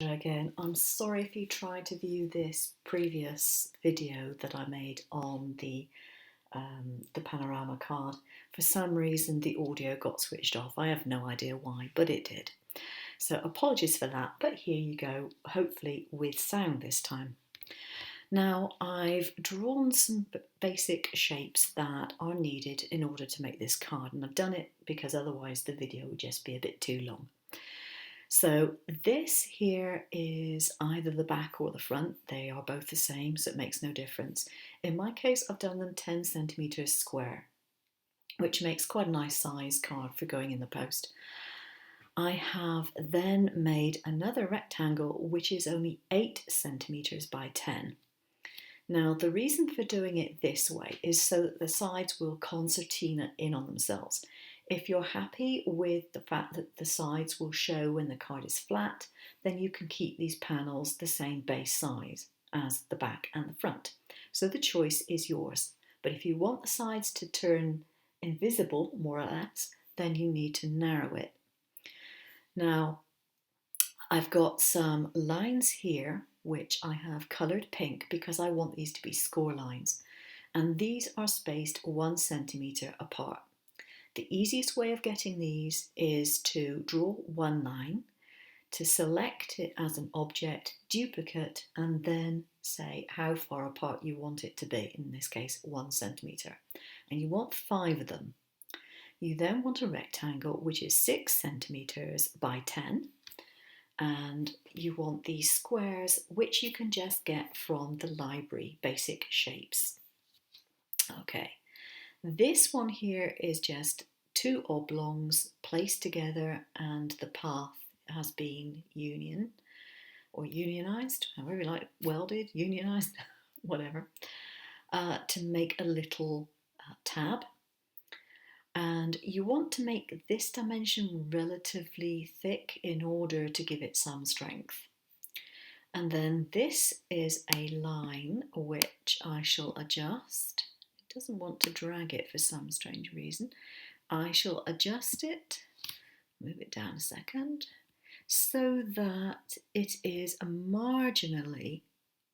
Again, I'm sorry if you tried to view this previous video that I made on the Panorama card. For some reason the audio got switched off. I have no idea why, but it did. So apologies for that, but here you go, hopefully with sound this time. Now I've drawn some basic shapes that are needed in order to make this card, and I've done it because otherwise the video would just be a bit too long. So this here is either the back or the front. They are both the same, so it makes no difference. In my case, I've done them 10 centimetres square, which makes quite a nice size card for going in the post. I have then made another rectangle, which is only 8 centimetres by 10. Now, the reason for doing it this way is so that the sides will concertina in on themselves. If you're happy with the fact that the sides will show when the card is flat, then you can keep these panels the same base size as the back and the front. So the choice is yours. But if you want the sides to turn invisible, more or less, then you need to narrow it. Now, I've got some lines here which I have coloured pink because I want these to be score lines, and these are spaced 1 centimetre apart. The easiest way of getting these is to draw one line, to select it as an object, duplicate, and then say how far apart you want it to be, in this case 1 centimetre. And you want 5 of them. You then want a rectangle which is 6 centimetres by 10, and you want these squares which you can just get from the library basic shapes. Okay. This one here is just 2 oblongs placed together, and the path has been unionized, however you like, welded, unionized, whatever, to make a little tab. And you want to make this dimension relatively thick in order to give it some strength. And then this is a line which I shall adjust. Doesn't want to drag it for some strange reason. I shall adjust it, move it down a second, so that it is marginally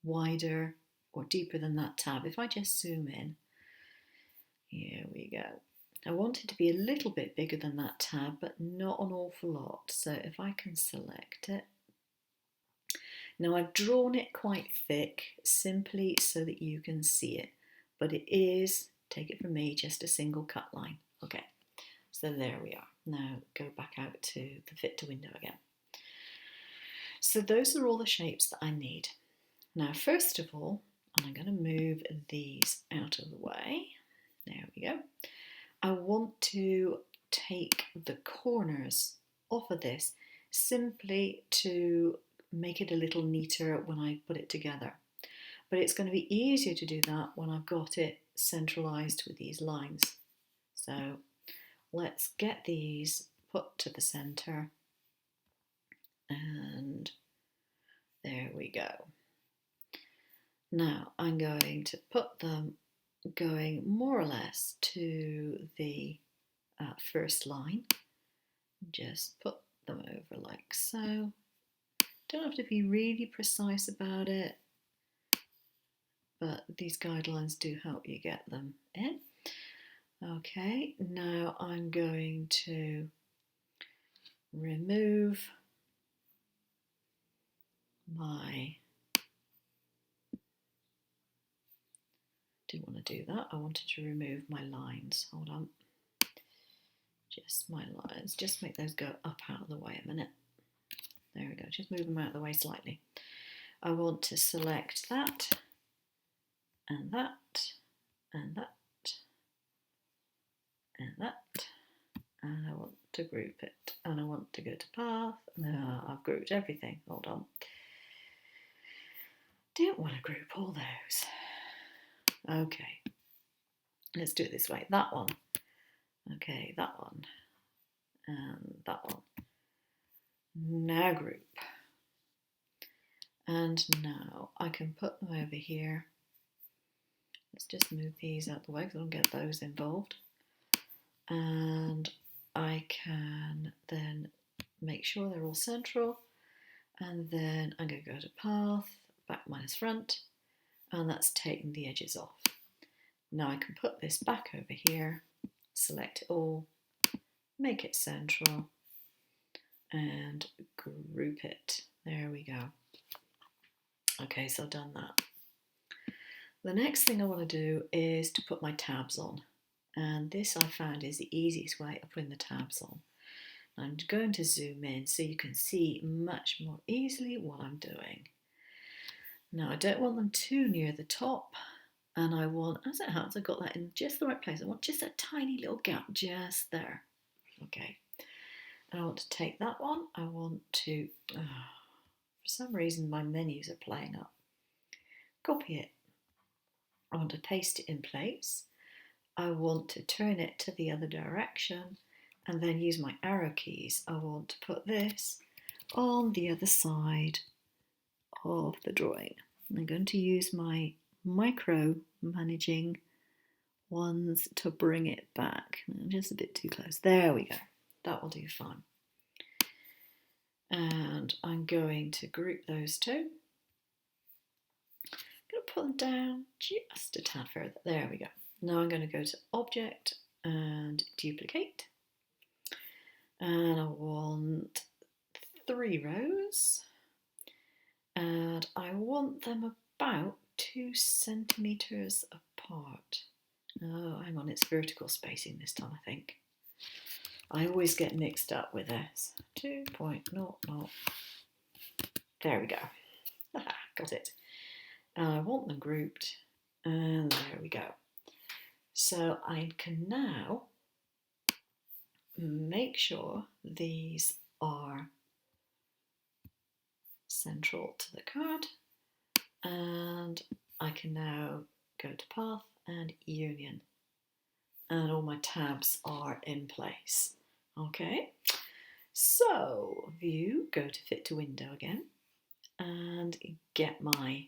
wider or deeper than that tab. If I just zoom in, here we go. I want it to be a little bit bigger than that tab, but not an awful lot. So if I can select it. Now I've drawn it quite thick, simply so that you can see it. But it is, take it from me, just a single cut line. Okay, so there we are. Now go back out to the fit to window again. So those are all the shapes that I need. Now first of all, I'm going to move these out of the way. There we go. I want to take the corners off of this simply to make it a little neater when I put it together. But it's going to be easier to do that when I've got it centralized with these lines. So let's get these put to the center, and there we go. Now I'm going to put them going more or less to the first line. Just put them over like so. Don't have to be really precise about it, but these guidelines do help you get them in. Okay, now I'm going to remove my, didn't want to do that, I wanted to remove my lines, hold on, just my lines, just make those go up out of the way a minute. There we go, just move them out of the way slightly. I want to select that, and that, and that, and that, and I want to group it, and I want to go to path. No, I've grouped everything, hold on. Didn't want to group all those. Okay, let's do it this way. That one, okay, that one, and that one. Now group. And now I can put them over here. Let's just move these out the way because I don't get those involved. And I can then make sure they're all central, and then I'm going to go to path, back minus front, and that's taking the edges off. Now I can put this back over here, select it all, make it central, and group it. There we go. Okay, so I've done that. The next thing I want to do is to put my tabs on, and this I found is the easiest way of putting the tabs on. I'm going to zoom in so you can see much more easily what I'm doing. Now I don't want them too near the top, and I want, as it happens, I've got that in just the right place. I want just a tiny little gap just there. Okay, and I want to take that one. I want to, for some reason my menus are playing up. Copy it. I want to paste it in place. I want to turn it to the other direction and then use my arrow keys. I want to put this on the other side of the drawing. I'm going to use my micro managing ones to bring it back. Just a bit too close. There we go. That will do fine. And I'm going to group those two. I'm going to put them down just a tad further. There we go. Now I'm going to go to Object and Duplicate. And I want 3 rows. And I want them about 2 centimetres apart. Oh, hang on, it's vertical spacing this time, I think. I always get mixed up with this. 2.00. There we go. Got it. And I want them grouped. And there we go. So I can now make sure these are central to the card. And I can now go to Path and Union. And all my tabs are in place. Okay, so View, go to Fit to Window again, and get my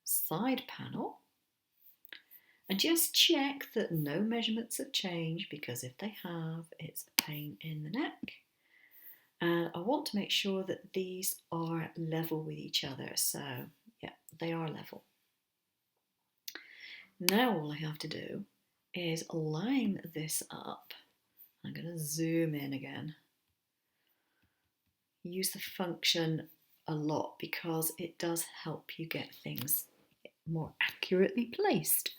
side panel. And just check that no measurements have changed, because if they have, it's a pain in the neck. And I want to make sure that these are level with each other. So yeah, they are level. Now all I have to do is line this up. I'm going to zoom in again. Use the function a lot because it does help you get things more accurately placed.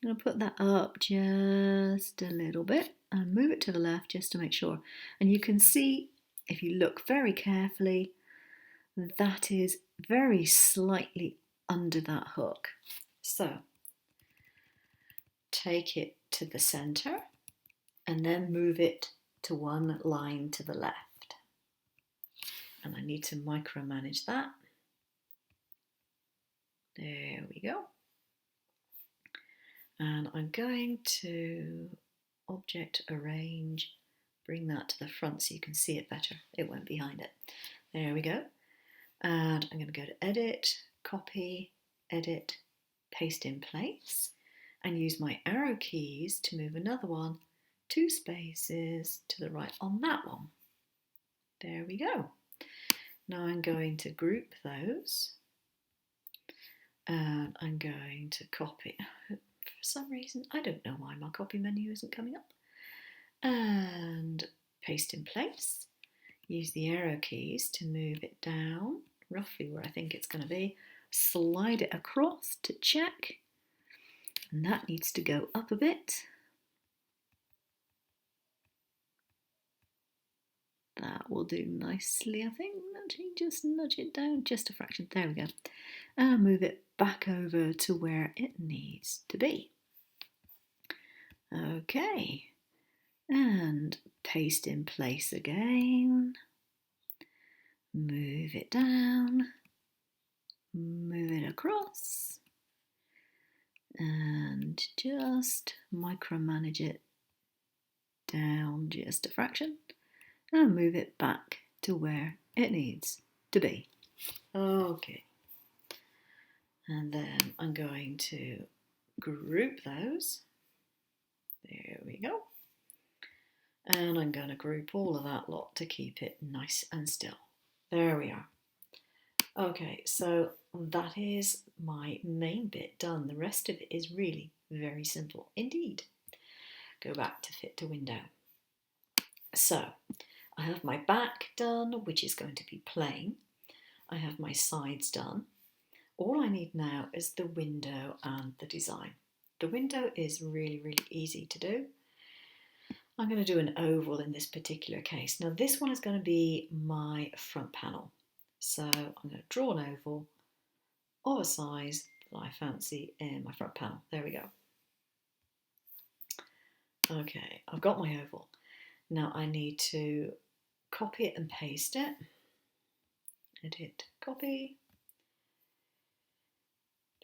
I'm going to put that up just a little bit and move it to the left just to make sure. And you can see, if you look very carefully, that is very slightly under that hook. So take it to the center and then move it to one line to the left. And I need to micromanage that. There we go. And I'm going to Object Arrange, bring that to the front so you can see it better. It went behind it. There we go. And I'm going to go to Edit, Copy, Edit, Paste in Place, and use my arrow keys to move another one 2 spaces to the right on that one. There we go. Now I'm going to group those, and I'm going to copy. For some reason, I don't know why my copy menu isn't coming up. And paste in place. Use the arrow keys to move it down, roughly where I think it's going to be. Slide it across to check. And that needs to go up a bit. That will do nicely, I think. Actually, just nudge it down just a fraction. There we go. And move it back over to where it needs to be. Okay. And paste in place again. Move it down. Move it across. And just micromanage it down just a fraction. And move it back to where it needs to be. Okay. And then I'm going to group those. There we go. And I'm going to group all of that lot to keep it nice and still. There we are. Okay, so that is my main bit done. The rest of it is really very simple indeed. Go back to fit to window. So I have my back done, which is going to be plain. I have my sides done. All I need now is the window and the design. The window is really, really easy to do. I'm going to do an oval in this particular case. Now this one is going to be my front panel. So I'm going to draw an oval of a size that I fancy in my front panel. There we go. Okay, I've got my oval. Now I need to copy it and paste it. Edit, copy,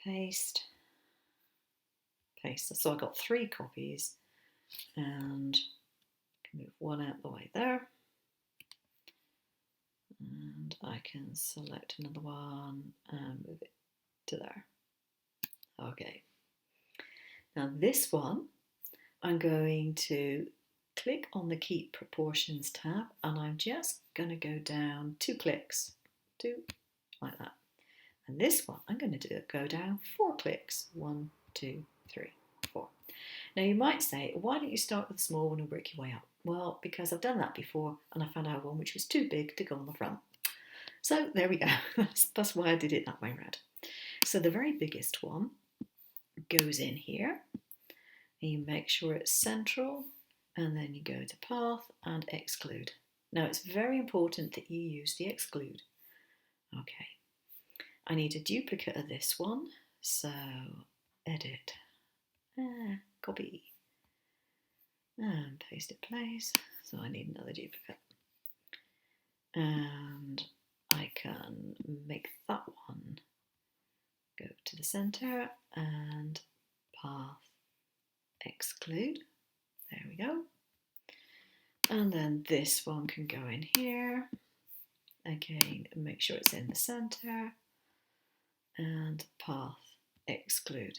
paste, paste. So I got 3 copies and move one out the way there. And I can select another one and move it to there. Okay. Now this one, I'm going to click on the Keep Proportions tab and I'm just going to go down 2 clicks, 2, like that. And this one, I'm going to go down 4 clicks, 1, 2, 3, 4. Now you might say, why don't you start with a small one and work your way up? Well, because I've done that before and I found out one which was too big to go on the front. So there we go. That's why I did it that way around. So the very biggest one goes in here. And you make sure it's central and then you go to path and exclude. Now it's very important that you use the exclude. Okay. I need a duplicate of this one. So edit, copy and paste it place. So I need another duplicate. And I can make that one go to the center and path exclude. There we go. And then this one can go in here. Again, make sure it's in the center and path exclude.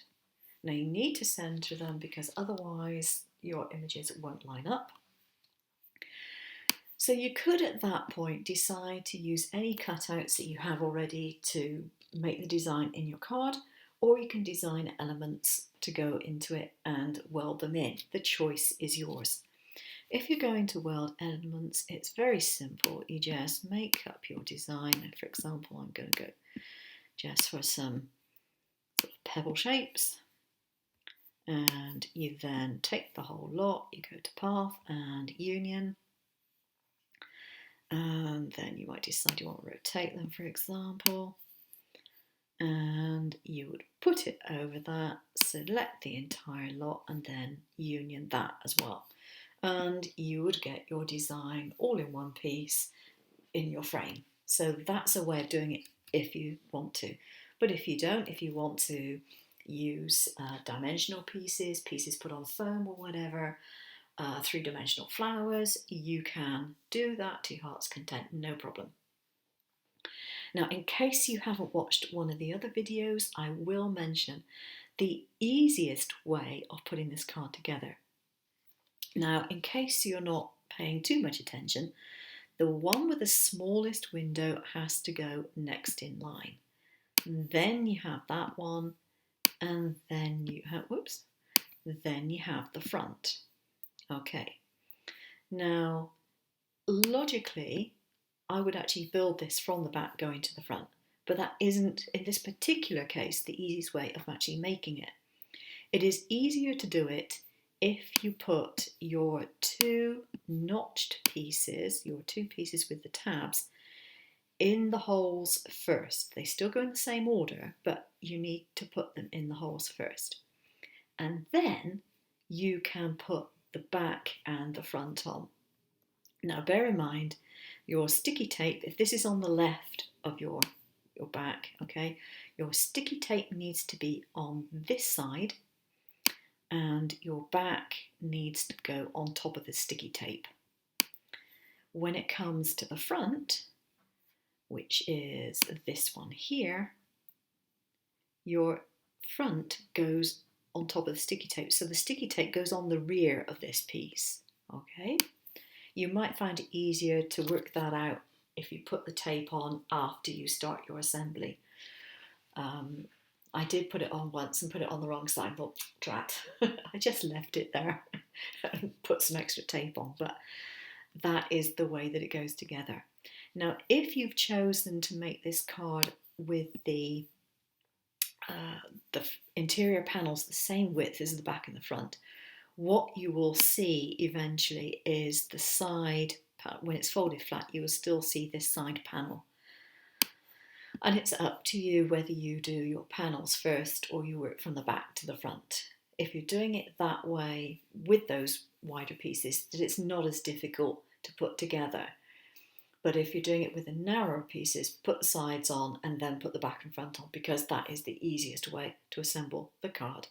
Now you need to center them because otherwise your images won't line up. So you could at that point decide to use any cutouts that you have already to make the design in your card, or you can design elements to go into it and weld them in. The choice is yours. If you're going to weld elements, it's very simple. You just make up your design. For example, I'm going to go just for some sort of pebble shapes. And you then take the whole lot, you go to path and union. And then you might decide you want to rotate them, for example. And you would put it over that, select the entire lot, and then union that as well. And you would get your design all in one piece in your frame. So that's a way of doing it if you want to. But if you don't, if you want to use dimensional pieces, pieces put on foam or whatever, 3-dimensional flowers, you can do that to your heart's content, no problem. Now, in case you haven't watched one of the other videos, I will mention the easiest way of putting this card together. Now, in case you're not paying too much attention, the one with the smallest window has to go next in line. Then you have that one, and then you have, then you have the front. Okay, now logically I would actually build this from the back going to the front, but that isn't, in this particular case, the easiest way of actually making it. It is easier to do it if you put your 2 notched pieces, your 2 pieces with the tabs, in the holes first. They still go in the same order, but you need to put them in the holes first. And then you can put the back and the front on. Now bear in mind your sticky tape, if this is on the left of your back, okay, your sticky tape needs to be on this side and your back needs to go on top of the sticky tape. When it comes to the front, which is this one here, your front goes on top of the sticky tape. So the sticky tape goes on the rear of this piece, okay? You might find it easier to work that out if you put the tape on after you start your assembly. I did put it on once and put it on the wrong side, but drat, I just left it there and put some extra tape on, but that is the way that it goes together. Now, if you've chosen to make this card with the interior panels the same width as the back and the front, what you will see eventually is the side, when it's folded flat, you will still see this side panel. And it's up to you whether you do your panels first or you work from the back to the front. If you're doing it that way with those wider pieces, that it's not as difficult to put together. But if you're doing it with the narrower pieces, put the sides on and then put the back and front on, because that is the easiest way to assemble the card.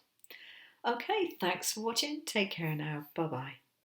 Okay, thanks for watching. Take care now. Bye-bye.